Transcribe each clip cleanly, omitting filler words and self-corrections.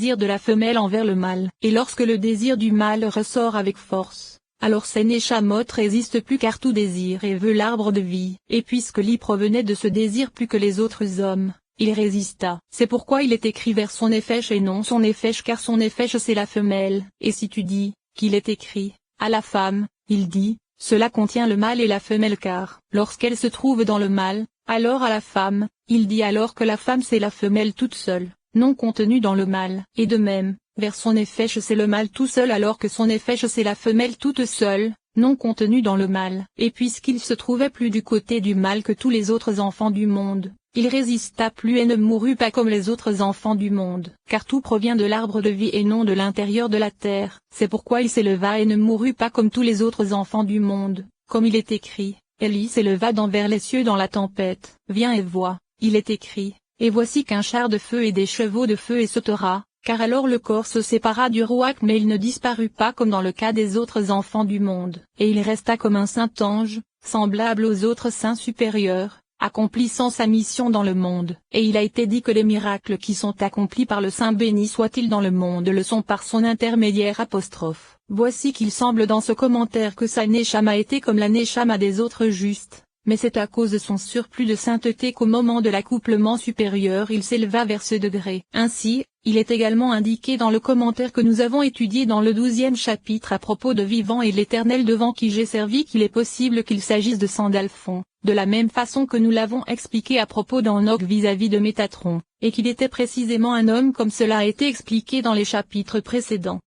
désir de la femelle envers le mâle. Et lorsque le désir du mâle ressort avec force, alors ces Neshamot résistent plus car tout désir et veut l'arbre de vie. Et puisque Li provenait de ce désir plus que les autres hommes, il résista. C'est pourquoi il est écrit vers son nefesh et non son nefesh car son nefesh c'est la femelle. Et si tu dis, qu'il est écrit, à la femme, il dit, cela contient le mâle et la femelle car, lorsqu'elle se trouve dans le mâle, alors à la femme, il dit alors que la femme c'est la femelle toute seule, non contenue dans le mâle. Et de même, vers son nefesh c'est le mâle tout seul alors que son nefesh c'est la femelle toute seule, non contenue dans le mâle. Et puisqu'il se trouvait plus du côté du mâle que tous les autres enfants du monde, il résista plus et ne mourut pas comme les autres enfants du monde, car tout provient de l'arbre de vie et non de l'intérieur de la terre. C'est pourquoi il s'éleva et ne mourut pas comme tous les autres enfants du monde, comme il est écrit, Élie s'éleva d'envers les cieux dans la tempête. Viens et vois, il est écrit, et voici qu'un char de feu et des chevaux de feu et sautera, car alors le corps se sépara du rouac mais il ne disparut pas comme dans le cas des autres enfants du monde. Et il resta comme un saint ange, semblable aux autres saints supérieurs, accomplissant sa mission dans le monde. Et il a été dit que les miracles qui sont accomplis par le Saint béni soit-il dans le monde le sont par son intermédiaire apostrophe. Voici qu'il semble dans ce commentaire que sa Neshama était comme la Neshama des autres justes, mais c'est à cause de son surplus de sainteté qu'au moment de l'accouplement supérieur il s'éleva vers ce degré. Ainsi, il est également indiqué dans le commentaire que nous avons étudié dans le 12e chapitre à propos de Vivant et l'Éternel devant qui j'ai servi qu'il est possible qu'il s'agisse de Sandalphon, de la même façon que nous l'avons expliqué à propos d'Enoch vis-à-vis de Métatron, et qu'il était précisément un homme comme cela a été expliqué dans les chapitres précédents.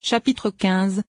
Chapitre 15.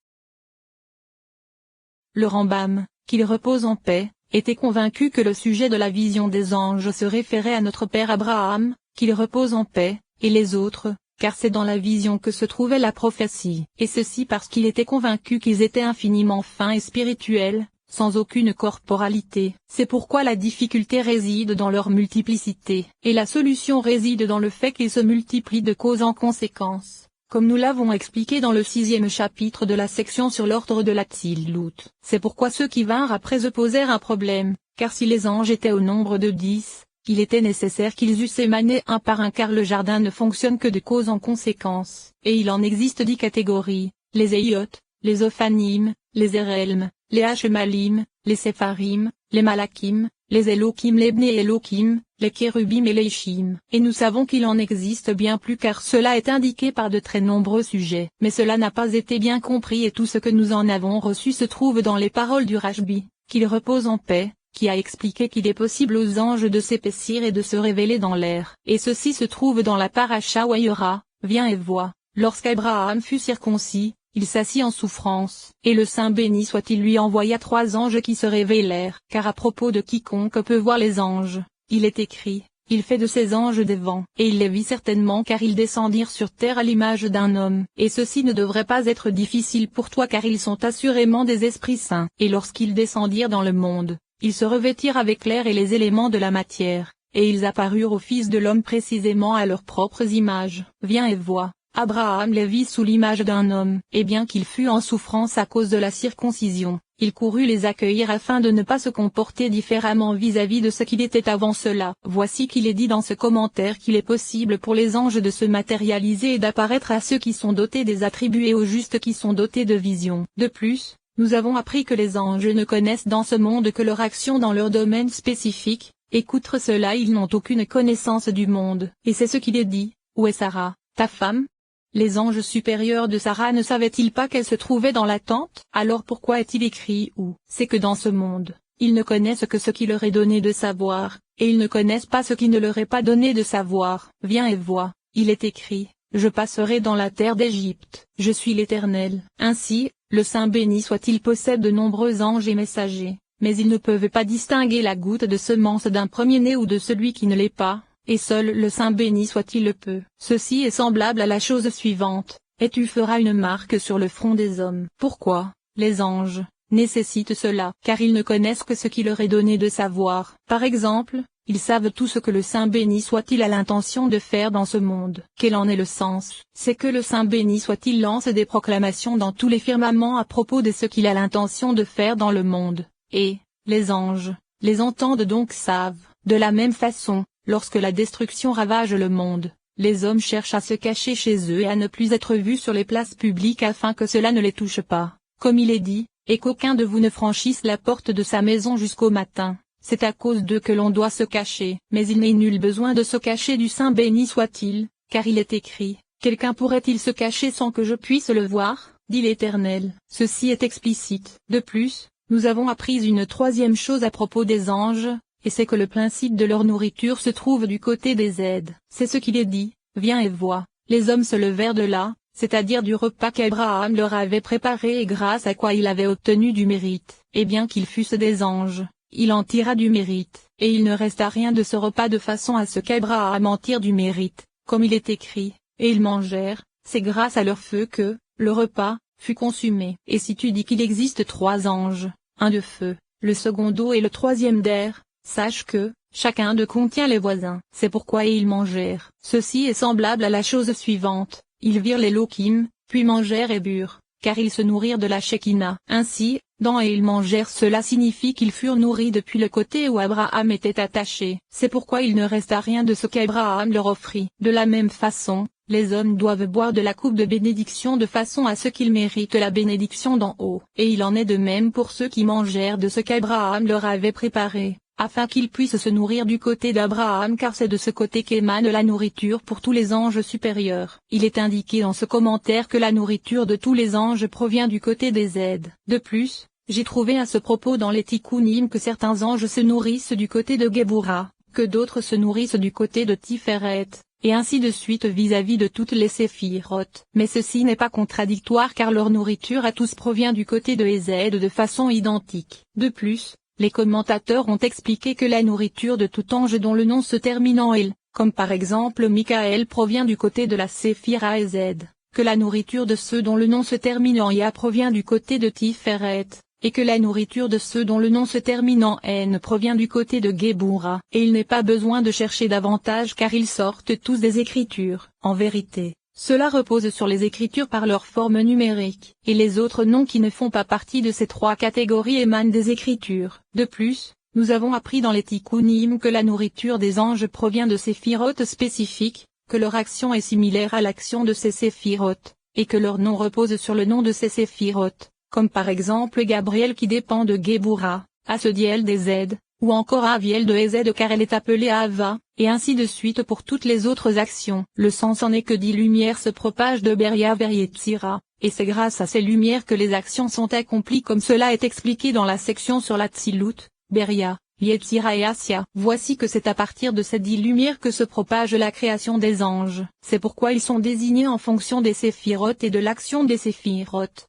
Le Rambam, qu'il repose en paix, était convaincu que le sujet de la vision des anges se référait à notre père Abraham, qu'il repose en paix, et les autres, car c'est dans la vision que se trouvait la prophétie. Et ceci parce qu'il était convaincu qu'ils étaient infiniment fins et spirituels, sans aucune corporalité. C'est pourquoi la difficulté réside dans leur multiplicité, et la solution réside dans le fait qu'ils se multiplient de cause en conséquence, comme nous l'avons expliqué dans le 6e chapitre de la section sur l'ordre de la Tzilut. C'est pourquoi ceux qui vinrent après se posèrent un problème, car si les anges étaient au nombre de 10, il était nécessaire qu'ils eussent émané un par un car le jardin ne fonctionne que de cause en conséquence, et il en existe 10 catégories, les Eyot, les Ophanim, les Erelm, les Hashemalim, les Sepharim, les Malakim, les Elohim, les Bnei Elohim, les Kérubim et les Ishim. Et nous savons qu'il en existe bien plus car cela est indiqué par de très nombreux sujets. Mais cela n'a pas été bien compris et tout ce que nous en avons reçu se trouve dans les paroles du Rashbi, qu'il repose en paix, qui a expliqué qu'il est possible aux anges de s'épaissir et de se révéler dans l'air. Et ceci se trouve dans la paracha Wayera, viens et vois, lorsqu'Abraham fut circoncis, il s'assit en souffrance, et le Saint béni soit-il lui envoya 3 anges qui se révélèrent. Car à propos de quiconque peut voir les anges, il est écrit, il fait de ces anges des vents, et il les vit certainement car ils descendirent sur terre à l'image d'un homme. Et ceci ne devrait pas être difficile pour toi car ils sont assurément des esprits saints. Et lorsqu'ils descendirent dans le monde, ils se revêtirent avec l'air et les éléments de la matière, et ils apparurent au Fils de l'homme précisément à leurs propres images. Viens et vois. Abraham les vit sous l'image d'un homme, et bien qu'il fût en souffrance à cause de la circoncision, il courut les accueillir afin de ne pas se comporter différemment vis-à-vis de ce qu'il était avant cela. Voici qu'il est dit dans ce commentaire qu'il est possible pour les anges de se matérialiser et d'apparaître à ceux qui sont dotés des attributs et aux justes qui sont dotés de vision. De plus, nous avons appris que les anges ne connaissent dans ce monde que leur action dans leur domaine spécifique, et qu'outre cela ils n'ont aucune connaissance du monde. Et c'est ce qu'il est dit, où est Sarah, ta femme ? Les anges supérieurs de Sarah ne savaient-ils pas qu'elle se trouvait dans la tente? Alors pourquoi est-il écrit où? C'est que dans ce monde, ils ne connaissent que ce qui leur est donné de savoir, et ils ne connaissent pas ce qui ne leur est pas donné de savoir. Viens et vois, il est écrit, je passerai dans la terre d'Égypte, je suis l'Éternel. Ainsi, le Saint béni soit-il possède de nombreux anges et messagers, mais ils ne peuvent pas distinguer la goutte de semence d'un premier-né ou de celui qui ne l'est pas. Et seul le Saint béni soit-il le peut. Ceci est semblable à la chose suivante, et tu feras une marque sur le front des hommes. Pourquoi, les anges, nécessitent cela? Car ils ne connaissent que ce qui leur est donné de savoir. Par exemple, ils savent tout ce que le Saint béni soit-il a l'intention de faire dans ce monde. Quel en est le sens? C'est que le Saint béni soit-il lance des proclamations dans tous les firmaments à propos de ce qu'il a l'intention de faire dans le monde. Et, les anges, les entendent donc savent, de la même façon. Lorsque la destruction ravage le monde, les hommes cherchent à se cacher chez eux et à ne plus être vus sur les places publiques afin que cela ne les touche pas, comme il est dit, et qu'aucun de vous ne franchisse la porte de sa maison jusqu'au matin. C'est à cause d'eux que l'on doit se cacher. Mais il n'est nul besoin de se cacher du Saint béni soit-il, car il est écrit, « Quelqu'un pourrait-il se cacher sans que je puisse le voir, dit l'Éternel. » Ceci est explicite. De plus, nous avons appris une troisième chose à propos des anges, et c'est que le principe de leur nourriture se trouve du côté des aides. C'est ce qu'il est dit, « Viens et vois. » Les hommes se levèrent de là, c'est-à-dire du repas qu'Abraham leur avait préparé et grâce à quoi il avait obtenu du mérite. Et bien qu'ils fussent des anges, il en tira du mérite, et il ne resta rien de ce repas de façon à ce qu'Abraham en tire du mérite, comme il est écrit, et ils mangèrent, c'est grâce à leur feu que, le repas, fut consumé. Et si tu dis qu'il existe 3 anges, un de feu, le second d'eau et le troisième d'air, sache que, chacun d'eux contient les voisins. C'est pourquoi ils mangèrent. Ceci est semblable à la chose suivante, ils virent l'Élohim, puis mangèrent et burent, car ils se nourrirent de la Shekinah. Ainsi, dans et ils mangèrent cela signifie qu'ils furent nourris depuis le côté où Abraham était attaché. C'est pourquoi il ne resta rien de ce qu'Abraham leur offrit. De la même façon, les hommes doivent boire de la coupe de bénédiction de façon à ce qu'ils méritent la bénédiction d'en haut. Et il en est de même pour ceux qui mangèrent de ce qu'Abraham leur avait préparé, afin qu'ils puissent se nourrir du côté d'Abraham car c'est de ce côté qu'émane la nourriture pour tous les anges supérieurs. Il est indiqué dans ce commentaire que la nourriture de tous les anges provient du côté des aides. De plus, j'ai trouvé à ce propos dans les Tikkunim que certains anges se nourrissent du côté de Géboura, que d'autres se nourrissent du côté de Tiferet, et ainsi de suite vis-à-vis de toutes les séphirotes. Mais ceci n'est pas contradictoire car leur nourriture à tous provient du côté de Ézède de façon identique. De plus, les commentateurs ont expliqué que la nourriture de tout ange dont le nom se termine en El, comme par exemple Michael provient du côté de la Séphira Ézède, que la nourriture de ceux dont le nom se termine en Ya provient du côté de Tiferet, et que la nourriture de ceux dont le nom se termine en N provient du côté de Géboura. Et il n'est pas besoin de chercher davantage car ils sortent tous des Écritures. En vérité, cela repose sur les Écritures par leur forme numérique, et les autres noms qui ne font pas partie de ces 3 catégories émanent des Écritures. De plus, nous avons appris dans les Tikkunim que la nourriture des anges provient de séphirotes spécifiques, que leur action est similaire à l'action de ces séphirotes, et que leur nom repose sur le nom de ces séphirotes, comme par exemple Gabriel qui dépend de Géboura, Asodiel des aides, ou encore Aviel de Ézède car elle est appelée Ava, et ainsi de suite pour toutes les autres actions. Le sens en est que 10 lumières se propagent de Beria vers Yetzira, et c'est grâce à ces lumières que les actions sont accomplies comme cela est expliqué dans la section sur la Tzilut, Beria, Yetzira et Assia. Voici que c'est à partir de ces 10 lumières que se propage la création des anges. C'est pourquoi ils sont désignés en fonction des séphirotes et de l'action des séphirotes.